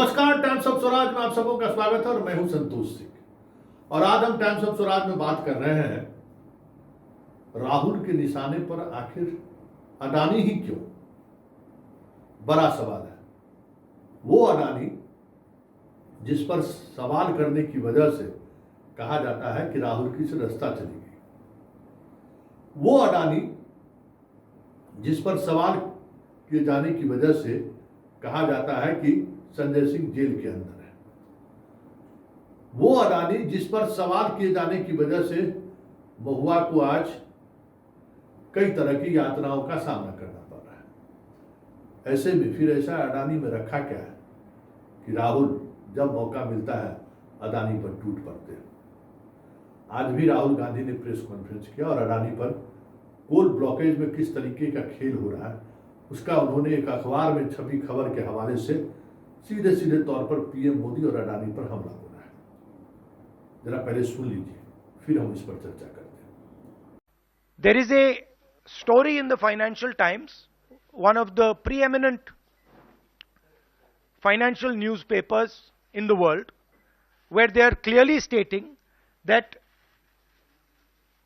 नमस्कार, times of Swaraj में आप सबों का स्वागत है और मैं हूं संतोष सिंह। और आज हम टाइम्स ऑफ स्वराज में बात कर रहे हैं राहुल के निशाने पर आखिर अडानी ही क्यों। बड़ा सवाल है। वो अडानी जिस पर सवाल करने की वजह से कहा जाता है कि राहुल की से रास्ता चली गई, वो अडानी जिस पर सवाल किए जाने की वजह से कहा जाता है कि संजय सिंह जेल के अंदर है, वो अडानी जिस पर सवाल किए जाने की वजह से महुआ को आज कई तरह की यातनाओं का सामना करना पड़ रहा है। ऐसे में फिर ऐसा अडानी में रखा क्या है कि राहुल जब मौका मिलता है अडानी पर टूट पड़ते हैं। आज भी राहुल गांधी ने प्रेस कॉन्फ्रेंस किया और अडानी पर कोल ब्लॉकेज में किस तरीके का खेल हो रहा है उसका उन्होंने एक अखबार में छपी खबर के हवाले से सीधे सीधे तौर पर पीएम मोदी और अडानी पर हमला हो रहा है। जरा पहले सुन लीजिए, फिर हम इस पर चर्चा करते हैं। There is a story in the Financial Times, one of the preeminent financial newspapers in the world, where they are clearly stating that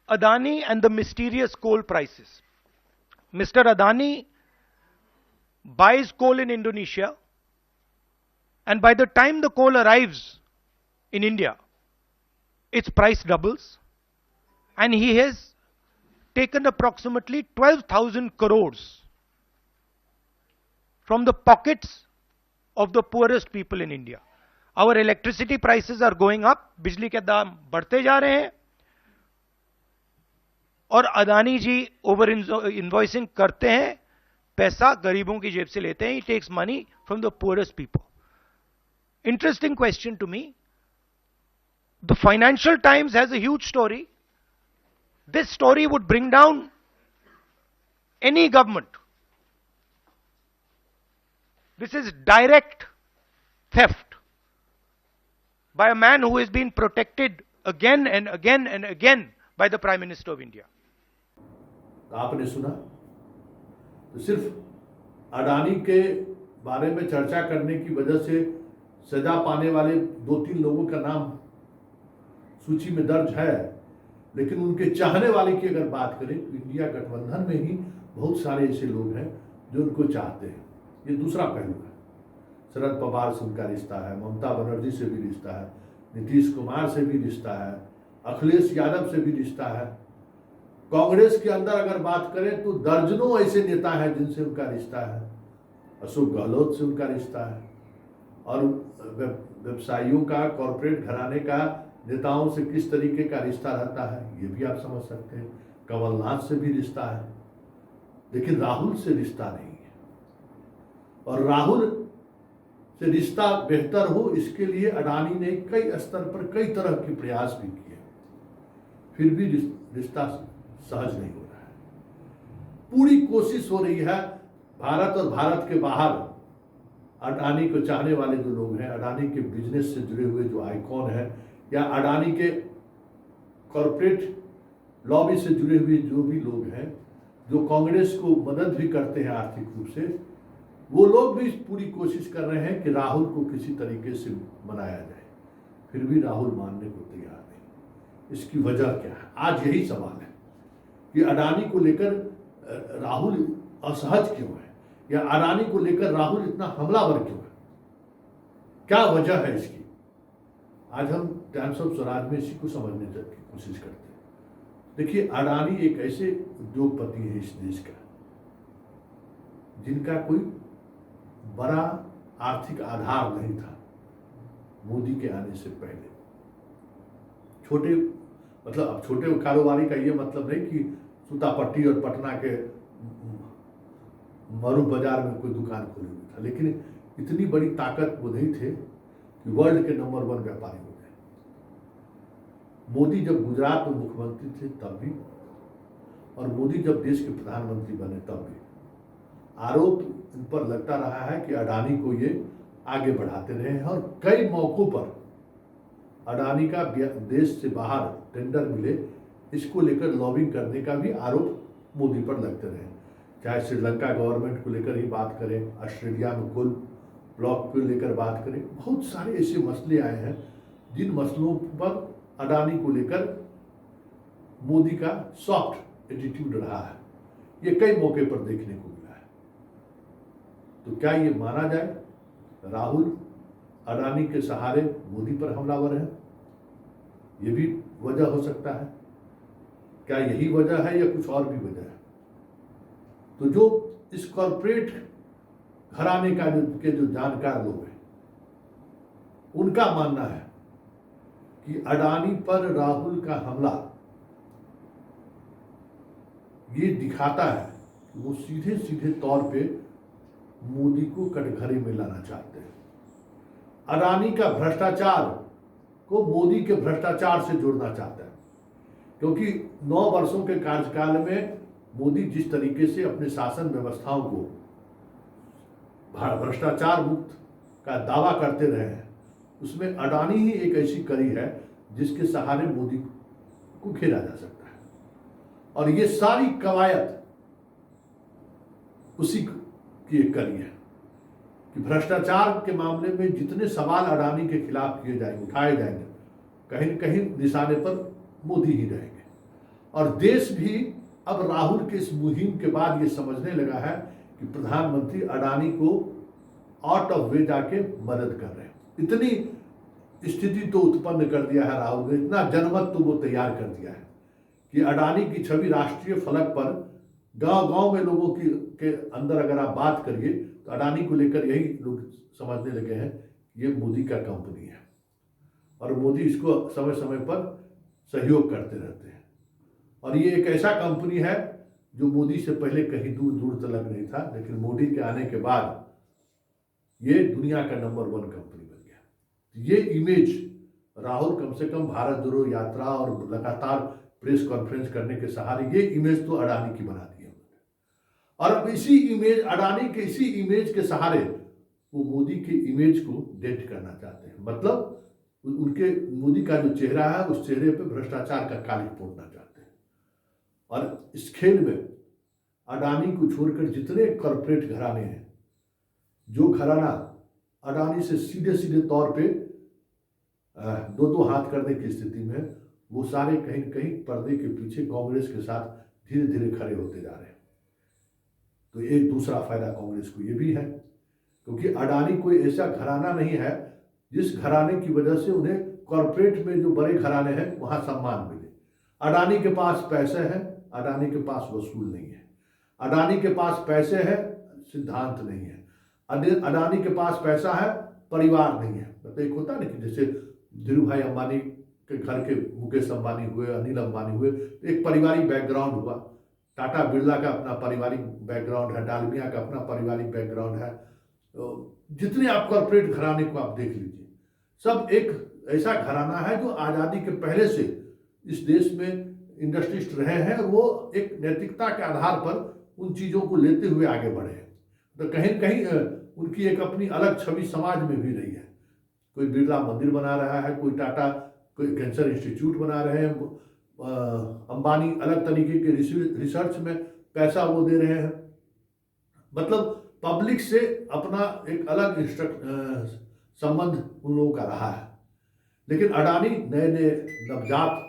Adani and the mysterious coal prices. Mr. Adani buys coal in Indonesia, and by the time the coal arrives in India, its price doubles, and he has taken approximately 12,000 crores from the pockets of the poorest people in India. Our electricity prices are going up, बिजली के दाम बढ़ते जा रहे हैं, और अदानी जी over invoicing करते हैं, पैसा गरीबों की जेब से लेते हैं. He takes money from the poorest people. Interesting question to me. The Financial Times has a huge story. This story would bring down any government. This is direct theft by a man who has been protected again and again and again by the Prime Minister of India. आपने सुना, तो सिर्फ अडानी के बारे में चर्चा करने की वजह से सजा पाने वाले 2-3 लोगों का नाम सूची में दर्ज है, लेकिन उनके चाहने वाले की अगर बात करें तो इंडिया गठबंधन में ही बहुत सारे ऐसे लोग हैं जो उनको चाहते हैं. ये दूसरा पहलू है. शरद पवार से उनका रिश्ता है, ममता बनर्जी से भी रिश्ता है, नीतीश कुमार से भी रिश्ता है, अखिलेश यादव से भी रिश्ता है. कांग्रेस के अंदर अगर बात करें तो दर्जनों ऐसे नेता हैं जिनसे उनका रिश्ता है. अशोक गहलोत से उनका रिश्ता है, और व्यवसायियों का, कॉरपोरेट घराने का नेताओं से किस तरीके का रिश्ता रहता है ये भी आप समझ सकते हैं. कमलनाथ से भी रिश्ता है, लेकिन राहुल से रिश्ता नहीं है. और राहुल से रिश्ता बेहतर हो इसके लिए अडानी ने कई स्तर पर कई तरह के प्रयास भी किए, फिर भी रिश्ता सहज नहीं हो रहा है. पूरी कोशिश हो रही है भारत और भारत के बाहर अडानी को चाहने वाले जो लोग हैं, अडानी के बिजनेस से जुड़े हुए जो आइकॉन हैं, या अडानी के कॉरपोरेट लॉबी से जुड़े हुए जो भी लोग हैं, जो कांग्रेस को मदद भी करते हैं आर्थिक रूप से, वो लोग भी पूरी कोशिश कर रहे हैं कि राहुल को किसी तरीके से मनाया जाए. फिर भी राहुल मानने को तैयार नहीं. इसकी वजह क्या है? आज यही सवाल है कि अडानी को लेकर राहुल असहज क्यों है, या अडानी को लेकर राहुल इतना हमलावर क्यों है, क्या वजह है इसकी. आज हम टाइम्स ऑफ स्वराज में इसी को समझने की कोशिश करते हैं. देखिए, अडानी एक ऐसे उद्योगपति है इस देश का जिनका कोई बड़ा आर्थिक आधार नहीं था मोदी के आने से पहले. छोटे मतलब अब छोटे कारोबारी का ये मतलब नहीं कि सूतापट्टी और पटना के मरू बाजार में कोई दुकान खोली हुई था, लेकिन इतनी बड़ी ताकत वो नहीं थे कि वर्ल्ड के नंबर 1 व्यापारी हो गए. मोदी जब गुजरात में मुख्यमंत्री थे तब भी, और मोदी जब देश के प्रधानमंत्री बने तब भी आरोप इन पर लगता रहा है कि अडानी को ये आगे बढ़ाते रहे हैं. और कई मौकों पर अडानी का देश से बाहर टेंडर मिले इसको लेकर लॉबिंग करने का भी आरोप मोदी पर लगते रहे. चाहे श्रीलंका गवर्नमेंट को लेकर ही बात करें, ऑस्ट्रेलिया में कुल ब्लॉक को लेकर बात करें, बहुत सारे ऐसे मसले आए हैं जिन मसलों पर अडानी को लेकर मोदी का सॉफ्ट एटीट्यूड रहा है। ये कई मौके पर देखने को मिला है। तो क्या ये माना जाए राहुल अडानी के सहारे मोदी पर हमलावर है? ये भी वजह हो सकता है। क्या यही वजह है या कुछ और भी वजह है? तो जो इस कॉरपोरेट घराने का जो जानकार लोग हैं, उनका मानना है कि अडानी पर राहुल का हमला ये दिखाता है कि वो सीधे सीधे तौर पे मोदी को कटघरे में लाना चाहते हैं। अडानी का भ्रष्टाचार को मोदी के भ्रष्टाचार से जोड़ना चाहता है, क्योंकि 9 वर्षों के कार्यकाल में मोदी जिस तरीके से अपने शासन व्यवस्थाओं को भ्रष्टाचार मुक्त का दावा करते रहे हैं, उसमें अडानी ही एक ऐसी कड़ी है जिसके सहारे मोदी को घेरा जा सकता है। और ये सारी कवायद उसी की एक कड़ी है कि भ्रष्टाचार के मामले में जितने सवाल अडानी के खिलाफ किए जाएंगे, उठाए जाएंगे, कहीं न कहीं निशाने पर मोदी ही रहेंगे। और देश भी अब राहुल के इस मुहिम के बाद ये समझने लगा है कि प्रधानमंत्री अडानी को आउट ऑफ वे जाके मदद कर रहे हैं। इतनी स्थिति तो उत्पन्न कर दिया है राहुल ने, इतना जनमत तो वो तैयार कर दिया है कि अडानी की छवि राष्ट्रीय फलक पर गांव-गांव में लोगों की के अंदर अगर आप बात करिए तो अडानी को लेकर यही लोग समझने लगे हैं ये मोदी का कंपनी है और मोदी इसको समय समय पर सहयोग करते रहते हैं। और ये एक ऐसा कंपनी है जो मोदी से पहले कहीं दूर दूर तक नहीं था, लेकिन मोदी के आने के बाद ये दुनिया का नंबर 1 कंपनी बन गया। ये इमेज राहुल कम से कम भारत जोड़ो यात्रा और लगातार प्रेस कॉन्फ्रेंस करने के सहारे ये इमेज तो अडानी की बना दी है। और अब इसी इमेज, अडानी के इसी इमेज के सहारे वो मोदी के इमेज को डेंट करना चाहते हैं। मतलब उनके मोदी का जो चेहरा है उस चेहरे पे भ्रष्टाचार का कालिख पोतना चाहते हैं। और इस खेल में अडानी को छोड़कर जितने कॉर्पोरेट घराने हैं, जो घराना अडानी से सीधे सीधे तौर पे दो हाथ करने की स्थिति में, वो सारे कहीं न कहीं पर्दे के पीछे कांग्रेस के साथ धीरे धीरे खड़े होते जा रहे हैं। तो एक दूसरा फायदा कांग्रेस को ये भी है, क्योंकि अडानी कोई ऐसा घराना नहीं है जिस घराने की वजह से उन्हें कॉर्पोरेट में जो बड़े घराने हैं वहां सम्मान मिले। अडानी के पास पैसे हैं, अडानी के पास वसूल नहीं है। अडानी के पास पैसे हैं, सिद्धांत नहीं है। अडानी के पास पैसा है, परिवार नहीं है। मतलब एक होता ना कि जैसे धीरू भाई अंबानी के घर के मुकेश अंबानी हुए, अनिल अंबानी हुए, तो एक पारिवारिक बैकग्राउंड हुआ। टाटा बिरला का अपना पारिवारिक बैकग्राउंड है, डालमिया का अपना पारिवारिक बैकग्राउंड है। तो जितने आप कॉर्पोरेट घराने को आप देख लीजिए, सब एक ऐसा घराना है जो आज़ादी के पहले से इस देश में इंडस्ट्रिस्ट रहे हैं और वो एक नैतिकता के आधार पर उन चीज़ों को लेते हुए आगे बढ़े हैं। तो कहीं कहीं उनकी एक अपनी अलग छवि समाज में भी रही है। कोई बिरला मंदिर बना रहा है, कोई टाटा कोई कैंसर इंस्टीट्यूट बना रहे हैं, अंबानी अलग तरीके के रिसर्च में पैसा वो दे रहे हैं। मतलब पब्लिक से अपना एक अलग संबंध उन लोगों का रहा है। लेकिन अडानी नए नए नवजात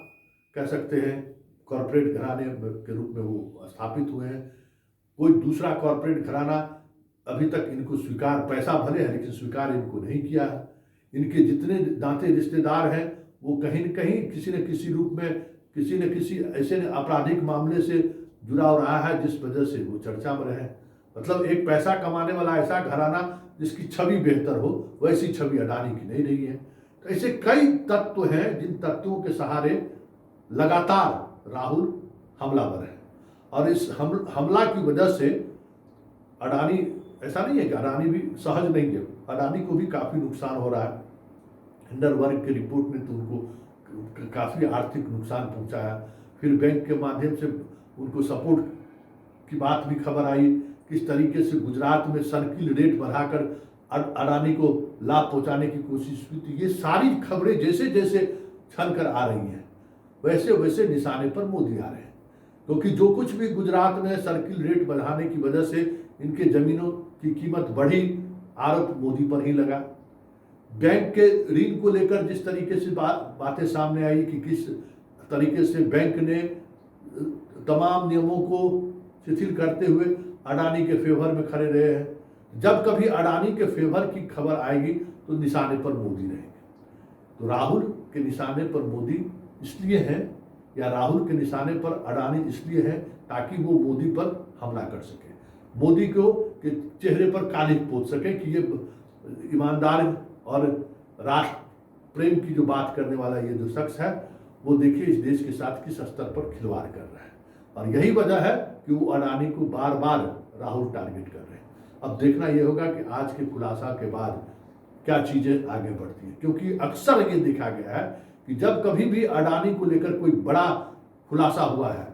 कह सकते हैं कॉर्पोरेट घराने के रूप में वो स्थापित हुए हैं। कोई दूसरा कॉर्पोरेट घराना अभी तक इनको स्वीकार, पैसा भले है लेकिन स्वीकार इनको नहीं किया है। इनके जितने दांते रिश्तेदार हैं वो कहीं न कहीं किसी न किसी रूप में किसी न किसी ऐसे आपराधिक मामले से जुड़ा हो रहा है जिस वजह से वो चर्चा में रहे। मतलब एक पैसा कमाने वाला ऐसा घराना जिसकी छवि बेहतर हो, वैसी छवि अडानी की नहीं रही है। तो ऐसे कई तत्व हैं जिन तत्वों के सहारे लगातार राहुल हमलावर है। और इस हमला की वजह से अडानी, ऐसा नहीं है कि अडानी भी सहज नहीं है, अडानी को भी काफ़ी नुकसान हो रहा है। हिंडनबर्ग की रिपोर्ट में तो उनको काफ़ी आर्थिक नुकसान पहुंचाया। फिर बैंक के माध्यम से उनको सपोर्ट की बात भी खबर आई, किस तरीके से गुजरात में सर्किल रेट बढ़ाकर अडानी को लाभ पहुंचाने की कोशिश हुई। तो ये सारी खबरें जैसे जैसे छन कर आ रही हैं वैसे वैसे निशाने पर मोदी आ रहे हैं, क्योंकि जो कुछ भी गुजरात में सर्किल रेट बढ़ाने की वजह से इनके ज़मीनों की कीमत बढ़ी, आरोप मोदी पर ही लगा। बैंक के ऋण को लेकर जिस तरीके से बातें सामने आई कि किस तरीके से बैंक ने तमाम नियमों को शिथिल करते हुए अडानी के फेवर में खड़े रहे हैं। जब कभी अडानी के फेवर की खबर आएगी तो निशाने पर मोदी रहेंगे। तो राहुल के निशाने पर मोदी इसलिए हैं, या राहुल के निशाने पर अडानी इसलिए है ताकि वो मोदी पर हमला कर सके, मोदी को के चेहरे पर कालिख पोत सके कि ये ईमानदार और राष्ट्र प्रेम की जो बात करने वाला ये जो शख्स है वो देखिए इस देश के साथ किस स्तर पर खिलवाड़ कर रहा है। और यही वजह है कि वो अडानी को बार बार राहुल टारगेट कर रहे हैं। अब देखना ये होगा कि आज के खुलासा के बाद क्या चीजें आगे बढ़ती हैं, क्योंकि अक्सर ये देखा गया है कि जब कभी भी अडानी को लेकर कोई बड़ा खुलासा हुआ है,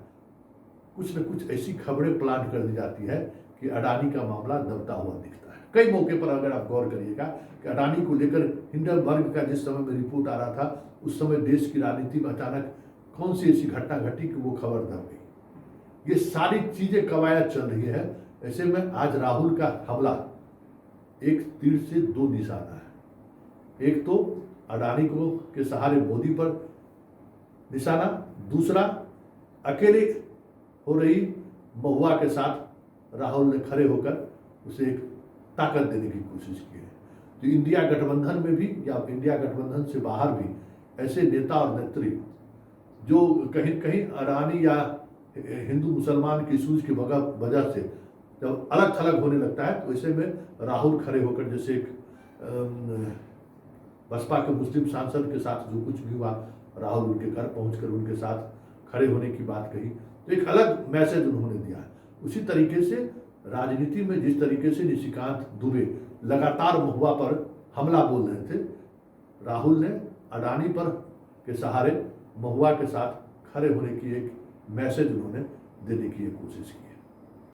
कुछ न कुछ ऐसी खबरें प्लांट कर दी जाती है कि अडानी का मामला दबता हुआ दिखता है। कई मौके पर अगर आप गौर करिएगा कि अडानी को लेकर हिंडनबर्ग का जिस समय में रिपोर्ट आ रहा था उस समय देश की राजनीति में अचानक कौन सी ऐसी घटना घटी कि वो खबर दब गई। ये सारी चीजें कवायद चल रही है। ऐसे में आज राहुल का हमला एक तीर से दो निशाना है। एक तो अडानी को के सहारे मोदी पर निशाना, दूसरा अकेले हो रही महुआ के साथ राहुल ने खड़े होकर उसे एक ताकत देने की कोशिश की है। तो इंडिया गठबंधन में भी या इंडिया गठबंधन से बाहर भी ऐसे नेता और नेत्री जो कहीं कहीं अडानी या हिंदू मुसलमान के इशूज की वजह से जब अलग थलग होने लगता है तो ऐसे में राहुल खड़े होकर, जैसे एक बसपा के मुस्लिम सांसद के साथ जो कुछ भी हुआ, राहुल उनके घर पहुंचकर उनके साथ खड़े होने की बात कही, तो एक अलग मैसेज उन्होंने दिया है। उसी तरीके से राजनीति में जिस तरीके से निशिकांत दुबे लगातार महुआ पर हमला बोल रहे थे, राहुल ने अडानी पर के सहारे महुआ के साथ खड़े होने की एक मैसेज उन्होंने देने की कोशिश की।